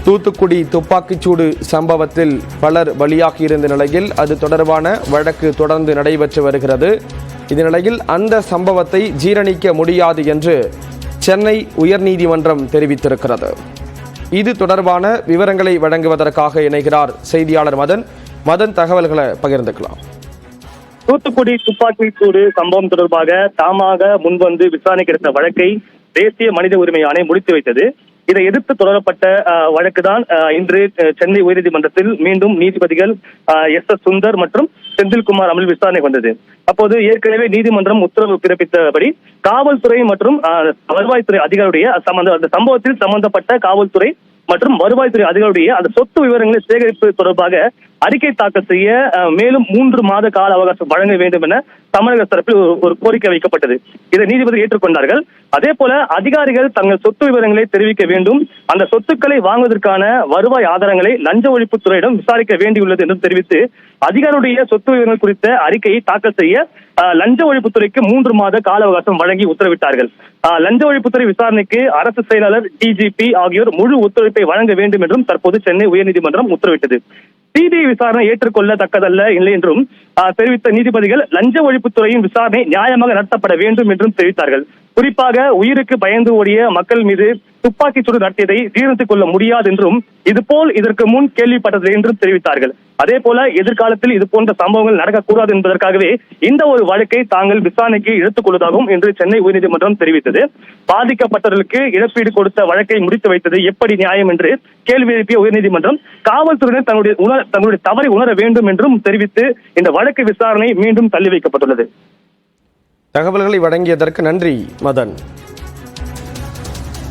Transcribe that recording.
தூத்துக்குடி துப்பாக்கிச்சூடு சம்பவத்தில் பலர் பலியாகியிருந்த நிலையில் அது தொடர்பான வழக்கு தொடர்ந்து நடைபெற்று வருகிறது. இந்நிலையில் அந்த சம்பவத்தை ஜீரணிக்க முடியாது என்று சென்னை உயர்நீதிமன்றம் தெரிவித்திருக்கிறது. இது தொடர்பான விவரங்களை வழங்குவதற்காக இணைகிறார் செய்தியாளர் மதன். தகவல்களை பகிர்ந்துக்கலாம். தூத்துக்குடி துப்பாக்கிச்சூடு சம்பவம் தொடர்பாக தாமாக முன்வந்து விசாரணைக்கு எடுத்த வழக்கை தேசிய மனித உரிமை ஆணையம் முடித்து வைத்தது. இதை எதிர்த்து தொடரப்பட்ட வழக்குதான் இன்று சென்னை உயர்நீதிமன்றத்தில் மீண்டும் நீதிபதிகள் எஸ் சுந்தர் மற்றும் செந்தில்குமார் அமல் விசாரணை வந்தது. அப்போது ஏற்கனவே நீதிமன்றம் உத்தரவு பிறப்பித்தபடி காவல்துறை மற்றும் வருவாய்த்துறை அதிகாரியுடைய அந்த சம்பவத்தில் சம்பந்தப்பட்ட காவல்துறை மற்றும் வருவாய்த்துறை அதிகாரியுடைய அந்த சொத்து விவரங்களை சேகரிப்பு தொடர்பாக அறிக்கை தாக்கல் செய்ய மேலும் 3 மாத கால அவகாசம் வழங்க வேண்டும் என தமிழக தரப்பில் ஒரு கோரிக்கை வைக்கப்பட்டது. இதை நீதிபதி ஏற்றுக்கொண்டார்கள். அதே போல அதிகாரிகள் தங்கள் சொத்து விவரங்களை தெரிவிக்க வேண்டும், அந்த சொத்துக்களை வாங்குவதற்கான வருவாய் ஆதாரங்களை லஞ்ச ஒழிப்புத்துறையிடம் விசாரிக்க வேண்டியுள்ளது என்று தெரிவித்து அதிகாரியுடைய சொத்து விவரங்கள் குறித்த அறிக்கையை தாக்கல் செய்ய லஞ்ச ஒழிப்புத்துறைக்கு 3 மாத கால அவகாசம் வழங்கி உத்தரவிட்டார்கள். லஞ்ச ஒழிப்புத்துறை விசாரணைக்கு அரசு செயலாளர் டிஜிபி ஆகியோர் முழு ஒத்துழைப்பை வழங்க வேண்டும் என்றும் தற்போது சென்னை உயர்நீதிமன்றம் உத்தரவிட்டது. சிபிஐ விசாரணை ஏற்றுக்கொள்ளத்தக்கதல்ல இல்லை என்றும் தெரிவித்த நீதிபதிகள் லஞ்ச ஒழிப்புத்துறையின் விசாரணை நியாயமாக நடத்தப்பட வேண்டும் என்றும் தெரிவித்தார்கள். குறிப்பாக உயிருக்கு பயந்து ஓடிய மக்கள் மீது துப்பாக்கிச்சூடு நடத்தியதை ஜீரணித்துக் கொள்ள முடியாது என்றும் இதுபோல் இதற்கு முன் கேள்விப்பட்டது என்றும் தெரிவித்தார்கள். அதே போல எதிர்காலத்தில் இது போன்ற சம்பவங்கள் நடக்கக்கூடாது என்பதற்காகவே இந்த ஒரு வழக்கை தாங்கள் விசாரணைக்கு எடுத்துக் கொள்வதாகவும் என்று சென்னை உயர்நீதிமன்றம் தெரிவித்தது. பாதிக்கப்பட்டவர்களுக்கு இழப்பீடு கொடுத்த வழக்கை முடித்து வைத்தது எப்படி நியாயம் என்று கேள்வி எழுப்பிய உயர்நீதிமன்றம் காவல்துறையினர் தங்களுடைய தவறை உணர வேண்டும் என்றும் தெரிவித்து இந்த வழக்கு விசாரணை மீண்டும் தள்ளி வைக்கப்பட்டுள்ளது. தகவல்களை வழங்கியதற்கு நன்றி மதன்.